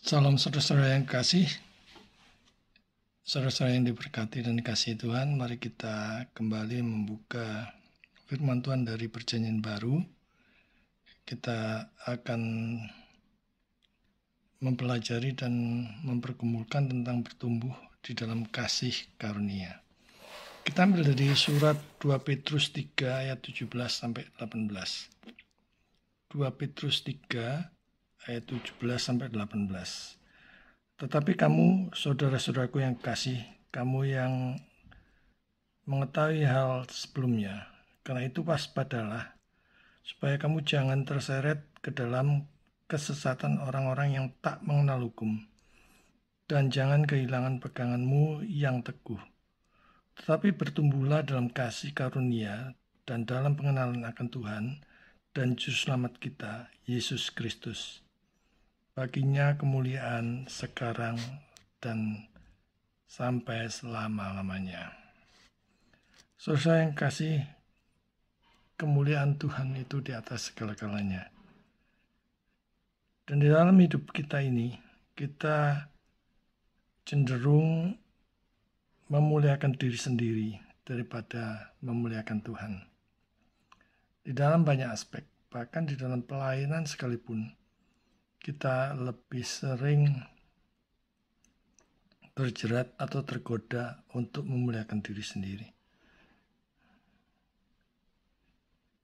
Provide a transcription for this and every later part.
Salam saudara-saudara yang kasih, saudara-saudara yang diberkati dan dikasihi Tuhan. Mari kita kembali membuka firman Tuhan dari Perjanjian Baru. Kita akan mempelajari dan mempergumulkan tentang bertumbuh di dalam kasih karunia. Kita ambil dari surat 2 Petrus 3 ayat 17 sampai 18. 2 Petrus 3 ayat 17 sampai 18. Tetapi kamu, saudara-saudaraku yang kasih, kamu yang mengetahui hal sebelumnya, karena itu waspadalah, supaya kamu jangan terseret ke dalam kesesatan orang-orang yang tak mengenal hukum, dan jangan kehilangan peganganmu yang teguh. Tetapi bertumbuhlah dalam kasih karunia dan dalam pengenalan akan Tuhan dan Juru Selamat kita, Yesus Kristus. Baginya kemuliaan sekarang dan sampai selama-lamanya. Saudara yang kasih, kemuliaan Tuhan itu di atas segala-galanya. Dan di dalam hidup kita ini, kita cenderung memuliakan diri sendiri daripada memuliakan Tuhan. Di dalam banyak aspek, bahkan di dalam pelayanan sekalipun, kita lebih sering terjerat atau tergoda untuk memuliakan diri sendiri.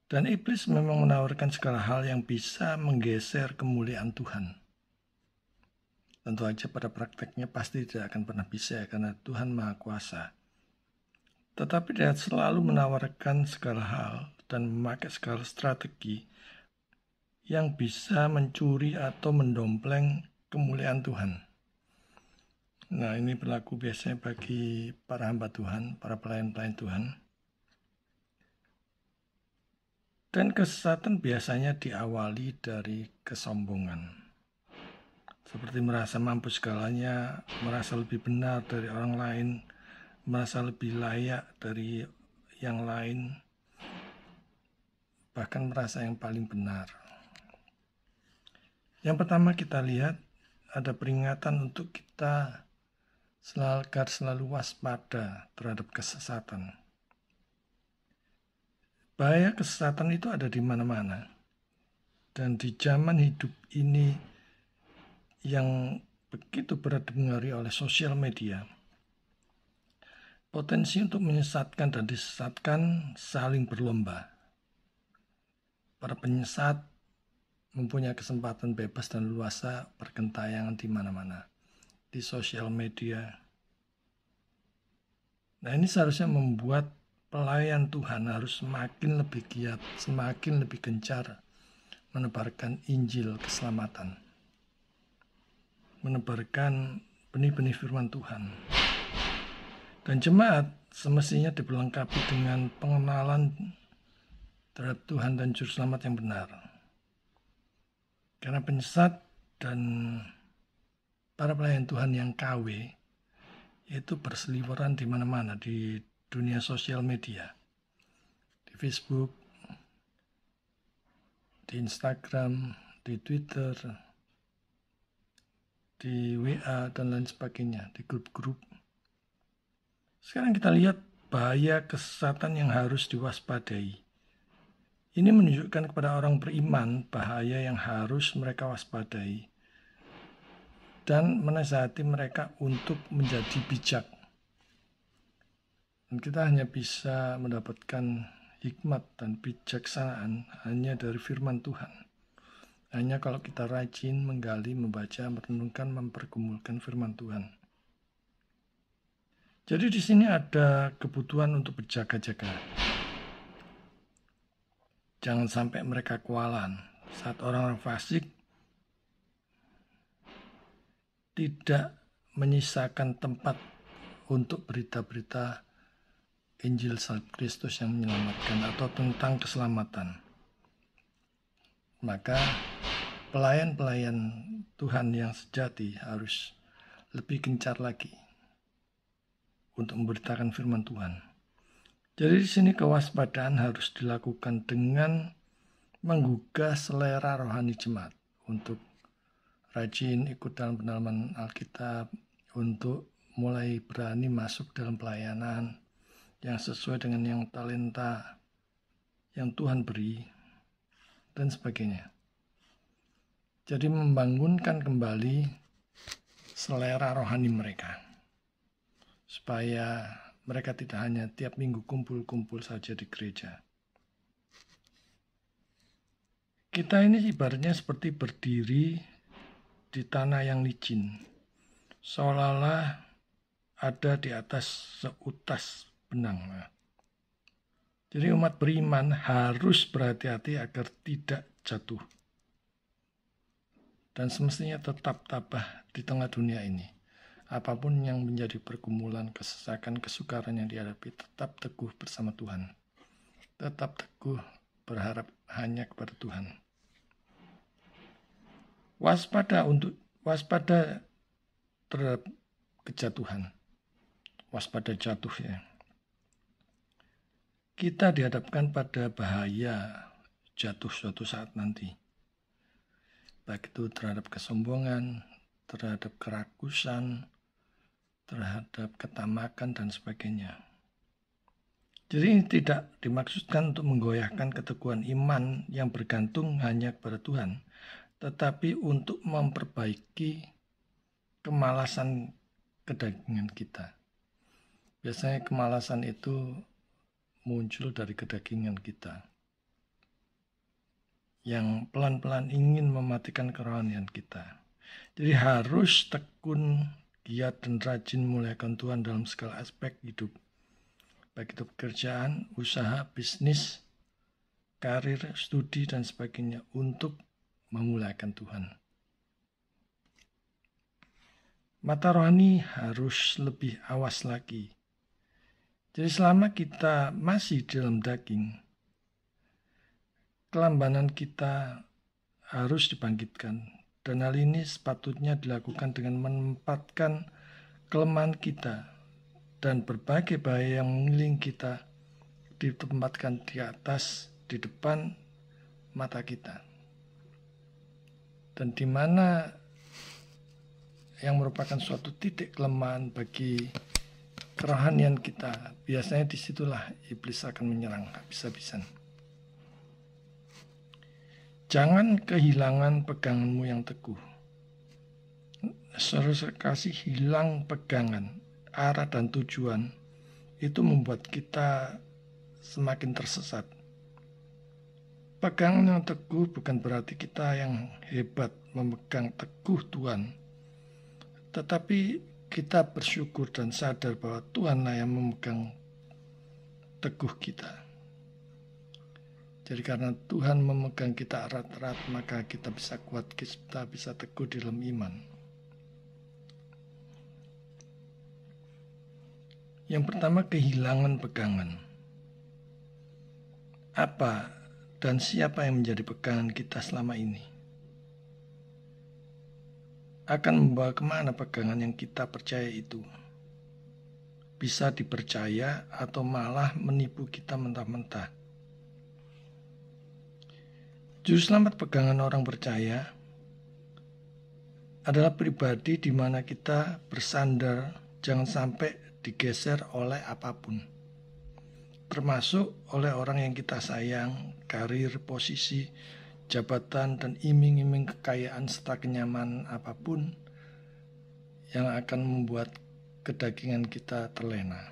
Dan iblis memang menawarkan segala hal yang bisa menggeser kemuliaan Tuhan. Tentu saja pada prakteknya pasti tidak akan pernah bisa karena Tuhan Maha Kuasa. Tetapi dia selalu menawarkan segala hal dan memakai segala strategi yang bisa mencuri atau mendompleng kemuliaan Tuhan. Nah, ini berlaku biasanya bagi para hamba Tuhan, para pelayan-pelayan Tuhan. Dan kesesatan biasanya diawali dari kesombongan. Seperti merasa mampu segalanya, merasa lebih benar dari orang lain, merasa lebih layak dari yang lain, bahkan merasa yang paling benar. Yang pertama kita lihat ada peringatan untuk kita selalu waspada terhadap kesesatan. Bahaya kesesatan itu ada di mana-mana. Dan di zaman hidup ini yang begitu berat dipengaruhi oleh sosial media, potensi untuk menyesatkan dan disesatkan saling berlomba. Para penyesat mempunyai kesempatan bebas dan luasa bergentayangan di mana-mana, di sosial media. Nah, ini seharusnya membuat pelayan Tuhan harus semakin lebih giat, semakin lebih gencar menebarkan Injil keselamatan, menebarkan benih-benih firman Tuhan. Dan jemaat semestinya diperlengkapi dengan pengenalan terhadap Tuhan dan Juru Selamat yang benar. Karena penyesat dan para pelayan Tuhan yang KW itu berseliweran di mana-mana di dunia sosial media, di Facebook, di Instagram, di Twitter, di WA dan lain sebagainya, di grup-grup. Sekarang kita lihat bahaya kesesatan yang harus diwaspadai. Ini menunjukkan kepada orang beriman bahaya yang harus mereka waspadai dan menasihati mereka untuk menjadi bijak. Dan kita hanya bisa mendapatkan hikmat dan bijaksanaan hanya dari firman Tuhan. Hanya kalau kita rajin menggali, membaca, merenungkan, mempergumulkan firman Tuhan. Jadi di sini ada kebutuhan untuk berjaga-jaga. Jangan sampai mereka kewalan saat orang-orang fasik tidak menyisakan tempat untuk berita-berita Injil salib Kristus yang menyelamatkan atau tentang keselamatan. Maka pelayan-pelayan Tuhan yang sejati harus lebih gencar lagi untuk memberitakan firman Tuhan. Jadi di sini kewaspadaan harus dilakukan dengan menggugah selera rohani jemaat untuk rajin ikut dalam pendalaman Alkitab, untuk mulai berani masuk dalam pelayanan yang sesuai dengan yang talenta yang Tuhan beri, dan sebagainya. Jadi membangunkan kembali selera rohani mereka, supaya mereka tidak hanya tiap minggu kumpul-kumpul saja di gereja. Kita ini ibaratnya seperti berdiri di tanah yang licin, seolah-olah ada di atas seutas benang. Jadi umat beriman harus berhati-hati agar tidak jatuh, dan semestinya tetap tabah di tengah dunia ini. Apapun yang menjadi pergumulan, kesesakan, kesukaran yang dihadapi, tetap teguh bersama Tuhan. Tetap teguh berharap hanya kepada Tuhan. Waspada terhadap kejatuhan. Waspada jatuh ya. Kita dihadapkan pada bahaya jatuh suatu saat nanti. Baik itu terhadap kesombongan, terhadap kerakusan, terhadap ketamakan, dan sebagainya. Jadi ini tidak dimaksudkan untuk menggoyahkan keteguhan iman yang bergantung hanya kepada Tuhan, tetapi untuk memperbaiki kemalasan kedagingan kita. Biasanya kemalasan itu muncul dari kedagingan kita yang pelan-pelan ingin mematikan kerohanian kita. Jadi harus tekun, giat, dan rajin memuliakan Tuhan dalam segala aspek hidup, baik itu pekerjaan, usaha, bisnis, karir, studi, dan sebagainya, untuk memuliakan Tuhan. Mata rohani harus lebih awas lagi. Jadi selama kita masih dalam daging, kelambanan kita harus dibangkitkan. Dan hal ini sepatutnya dilakukan dengan menempatkan kelemahan kita dan berbagai bahaya yang mengelilingi kita ditempatkan di atas, di depan mata kita. Dan di mana yang merupakan suatu titik kelemahan bagi kerohanian kita, biasanya disitulah iblis akan menyerang habis-habisan. Jangan kehilangan peganganmu yang teguh. Saudara kasih, hilang pegangan, arah dan tujuan, itu membuat kita semakin tersesat. Pegangan yang teguh bukan berarti kita yang hebat memegang teguh Tuhan, tetapi kita bersyukur dan sadar bahwa Tuhanlah yang memegang teguh kita. Jadi karena Tuhan memegang kita erat-erat, maka kita bisa kuat, kita bisa teguh dalam iman. Yang pertama, kehilangan pegangan. Apa dan siapa yang menjadi pegangan kita selama ini? Akan membawa kemana pegangan yang kita percaya itu? Bisa dipercaya atau malah menipu kita mentah-mentah. Juru selamat pegangan orang percaya adalah pribadi di mana kita bersandar, jangan sampai digeser oleh apapun, termasuk oleh orang yang kita sayang, karir, posisi, jabatan, dan iming-iming kekayaan serta kenyamanan apapun yang akan membuat kedagingan kita terlena.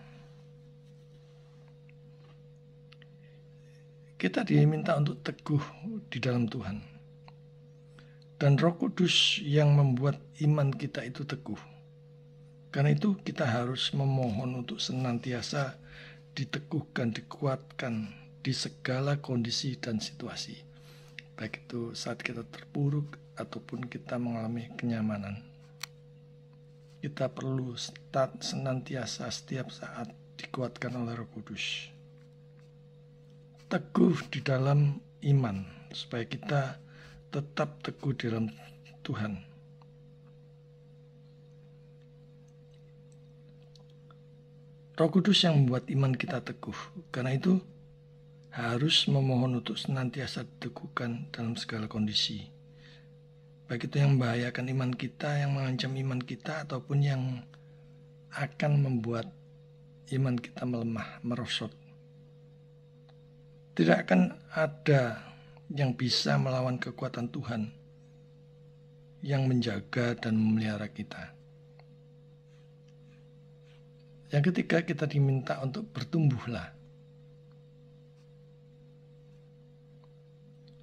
Kita diminta untuk teguh di dalam Tuhan. Dan Roh Kudus yang membuat iman kita itu teguh. Karena itu kita harus memohon untuk senantiasa diteguhkan, dikuatkan di segala kondisi dan situasi. Baik itu saat kita terpuruk ataupun kita mengalami kenyamanan. Kita perlu senantiasa setiap saat dikuatkan oleh Roh Kudus. Teguh di dalam iman, supaya kita tetap teguh di dalam Tuhan. Roh Kudus yang membuat iman kita teguh. Karena itu harus memohon untuk senantiasa diteguhkan dalam segala kondisi. baik itu yang membahayakan iman kita, yang mengancam iman kita, ataupun yang akan membuat iman kita melemah, merosot. Tidak akan ada yang bisa melawan kekuatan Tuhan yang menjaga dan memelihara kita. Yang ketiga, kita diminta untuk bertumbuhlah.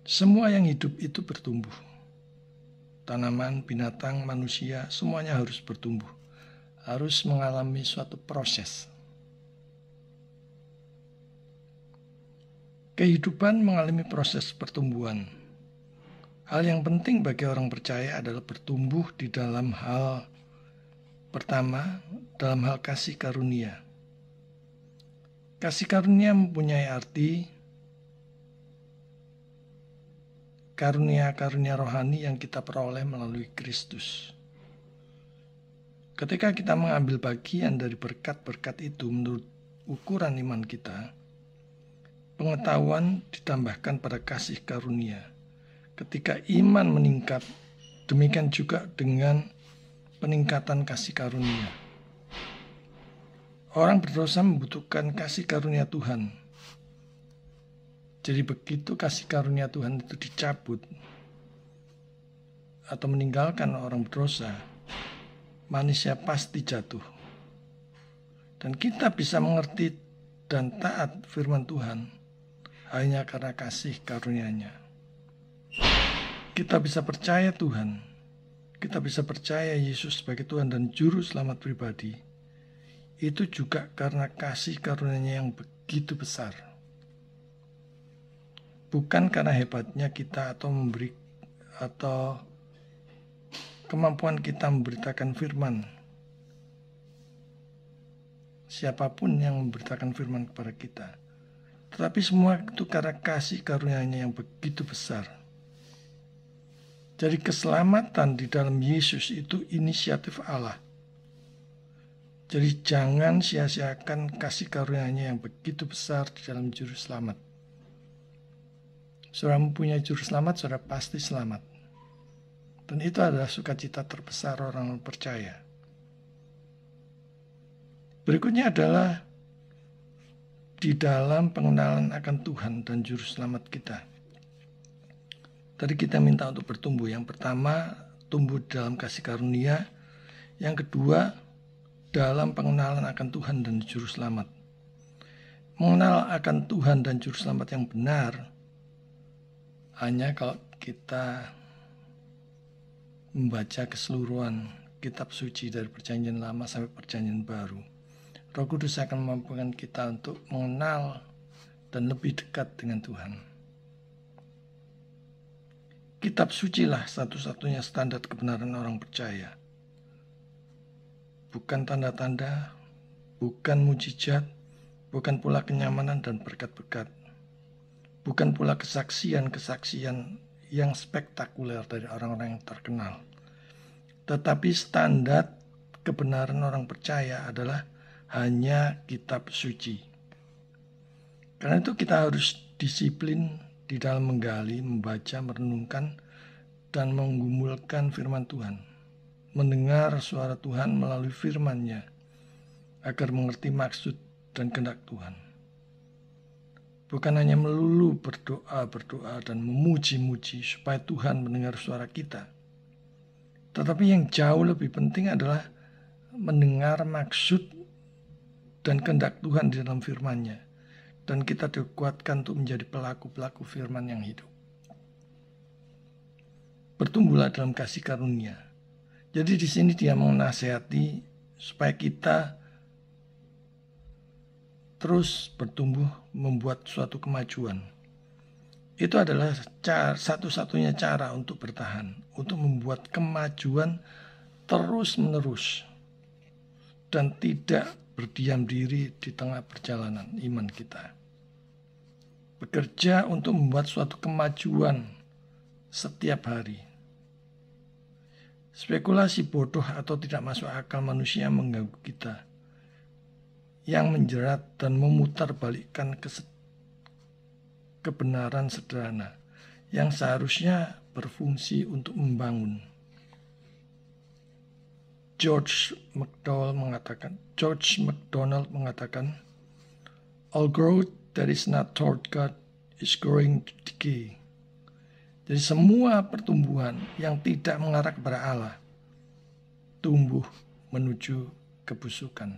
Semua yang hidup itu bertumbuh. Tanaman, binatang, manusia, semuanya harus bertumbuh. Harus mengalami suatu proses. Kehidupan mengalami proses pertumbuhan. Hal yang penting bagi orang percaya adalah bertumbuh di dalam hal pertama, dalam hal kasih karunia. Kasih karunia mempunyai arti karunia-karunia rohani yang kita peroleh melalui Kristus. Ketika kita mengambil bagian dari berkat-berkat itu menurut ukuran iman kita, pengetahuan ditambahkan pada kasih karunia. Ketika iman meningkat, demikian juga dengan peningkatan kasih karunia. Orang berdosa membutuhkan kasih karunia Tuhan. Jadi begitu kasih karunia Tuhan itu dicabut atau meninggalkan orang berdosa, manusia pasti jatuh. Dan kita bisa mengerti dan taat firman Tuhan hanya karena kasih karunia-Nya. Kita bisa percaya Tuhan, kita bisa percaya Yesus sebagai Tuhan dan Juru Selamat pribadi. Itu juga karena kasih karunia-Nya yang begitu besar. Bukan karena hebatnya kita atau kemampuan kita memberitakan firman. Siapapun yang memberitakan firman kepada kita. Tetapi semua itu karena kasih karunia-Nya yang begitu besar. Jadi keselamatan di dalam Yesus itu inisiatif Allah. Jadi jangan sia-siakan kasih karunia-Nya yang begitu besar di dalam Juru Selamat. Saudara mempunyai Juru Selamat, saudara pasti selamat. Dan itu adalah sukacita terbesar orang percaya. Berikutnya adalah di dalam pengenalan akan Tuhan dan Juru Selamat kita. Tadi kita minta untuk bertumbuh. Yang pertama, tumbuh dalam kasih karunia. Yang kedua, dalam pengenalan akan Tuhan dan Juru Selamat. Mengenal akan Tuhan dan Juru Selamat yang benar hanya kalau kita membaca keseluruhan kitab suci dari perjanjian lama sampai perjanjian baru. Roh Kudus akan memampukan kita untuk mengenal dan lebih dekat dengan Tuhan. Kitab suci lah satu-satunya standar kebenaran orang percaya. Bukan tanda-tanda, bukan mujizat, bukan pula kenyamanan dan berkat-berkat. Bukan pula kesaksian-kesaksian yang spektakuler dari orang-orang yang terkenal. Tetapi standar kebenaran orang percaya adalah hanya kitab suci. Karena itu kita harus disiplin di dalam menggali, membaca, merenungkan, dan menggumulkan firman Tuhan. Mendengar suara Tuhan melalui firman-Nya agar mengerti maksud dan kehendak Tuhan. Bukan hanya melulu berdoa dan memuji-muji supaya Tuhan mendengar suara kita. Tetapi yang jauh lebih penting adalah mendengar maksud dan kehendak Tuhan di dalam firman-Nya. Dan kita dikuatkan untuk menjadi pelaku-pelaku firman yang hidup. Bertumbuhlah dalam kasih karunia. Jadi di sini dia menasihati supaya kita terus bertumbuh membuat suatu kemajuan. Itu adalah satu-satunya cara untuk bertahan, untuk membuat kemajuan terus-menerus dan tidak berdiam diri di tengah perjalanan iman kita. Bekerja untuk membuat suatu kemajuan setiap hari. Spekulasi bodoh atau tidak masuk akal manusia mengganggu kita, yang menjerat dan memutarbalikkan kebenaran sederhana yang seharusnya berfungsi untuk membangun. George MacDonald mengatakan, all growth that is not toward God is growing to decay. Jadi semua pertumbuhan yang tidak mengarah kepada Allah tumbuh menuju kebusukan.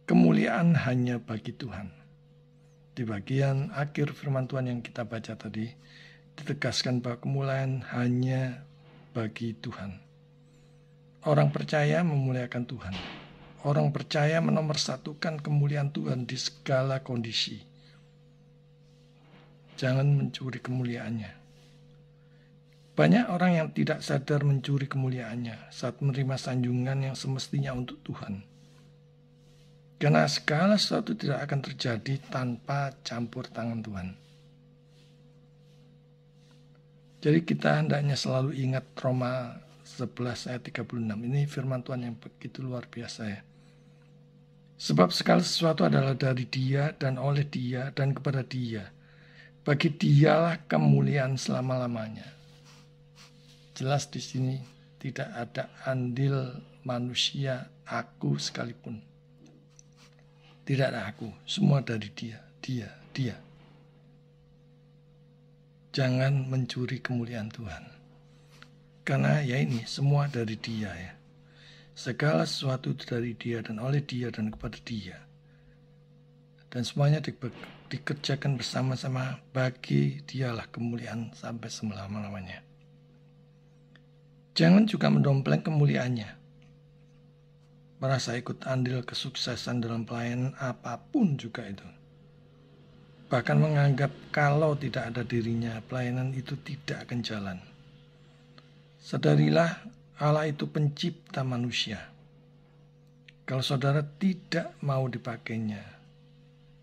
Kemuliaan hanya bagi Tuhan. Di bagian akhir firman Tuhan yang kita baca tadi, ditegaskan bahwa kemuliaan hanya bagi Tuhan. Orang percaya memuliakan Tuhan. Orang percaya menomorsatukan kemuliaan Tuhan di segala kondisi. Jangan mencuri kemuliaannya. Banyak orang yang tidak sadar mencuri kemuliaannya saat menerima sanjungan yang semestinya untuk Tuhan. Karena segala sesuatu tidak akan terjadi tanpa campur tangan Tuhan. Jadi kita hendaknya selalu ingat Roma 11 ayat 36. Ini firman Tuhan yang begitu luar biasa ya. Sebab segala sesuatu adalah dari Dia dan oleh Dia dan kepada Dia. Bagi Dialah kemuliaan selama-lamanya. Jelas di sini tidak ada andil manusia, aku sekalipun. Tidak ada aku, semua dari Dia. Jangan mencuri kemuliaan Tuhan. Karena ya ini semua dari Dia ya. Segala sesuatu dari Dia dan oleh Dia dan kepada Dia. Dan semuanya dikerjakan bersama-sama, bagi Dialah kemuliaan sampai selama-lamanya. Jangan juga mendompleng kemuliaannya. Merasa ikut andil kesuksesan dalam pelayanan apapun juga itu. Bahkan menganggap kalau tidak ada dirinya, pelayanan itu tidak akan jalan. Sadarilah Allah itu pencipta manusia. Kalau saudara tidak mau dipakainya,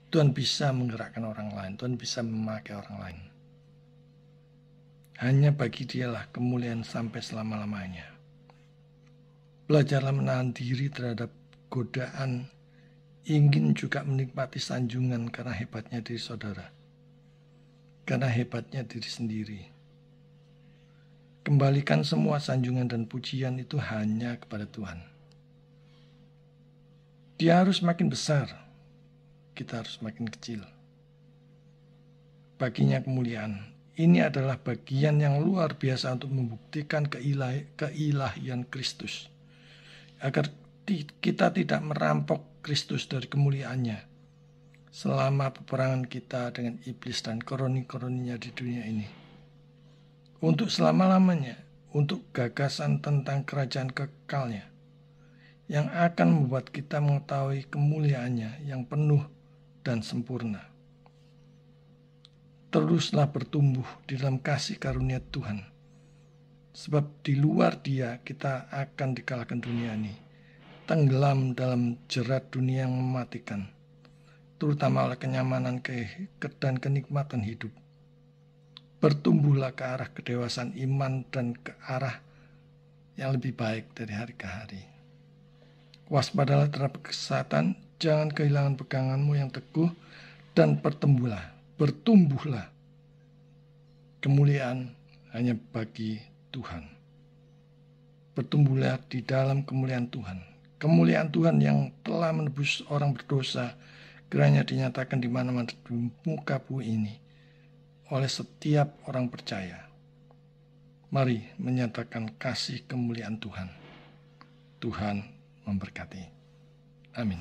Tuhan bisa menggerakkan orang lain, Tuhan bisa memakai orang lain. Hanya bagi Dialah kemuliaan sampai selama-lamanya. Belajarlah menahan diri terhadap godaan, ingin juga menikmati sanjungan karena hebatnya diri saudara. Karena hebatnya diri sendiri. Kembalikan semua sanjungan dan pujian itu hanya kepada Tuhan. Dia harus makin besar, kita harus makin kecil. Baginya kemuliaan. Ini adalah bagian yang luar biasa untuk membuktikan keilahian Kristus. Agar kita tidak merampok Kristus dari kemuliaannya selama peperangan kita dengan iblis dan koroni-koroninya di dunia ini. Untuk selama-lamanya, untuk gagasan tentang kerajaan kekalnya yang akan membuat kita mengetahui kemuliaannya yang penuh dan sempurna. Teruslah bertumbuh di dalam kasih karunia Tuhan. Sebab di luar Dia kita akan dikalahkan dunia ini. Tenggelam dalam jerat dunia yang mematikan. Terutama oleh kenyamanan dan kenikmatan hidup. Bertumbuhlah ke arah kedewasaan iman dan ke arah yang lebih baik dari hari ke hari. Waspadalah terhadap kesesatan, jangan kehilangan peganganmu yang teguh, dan bertumbuhlah. Kemuliaan hanya bagi Tuhan. Bertumbuhlah di dalam kemuliaan Tuhan. Kemuliaan Tuhan yang telah menebus orang berdosa, kiranya dinyatakan di mana-mana di muka bumi ini oleh setiap orang percaya. Mari menyatakan kasih kemuliaan Tuhan. Tuhan memberkati. Amin.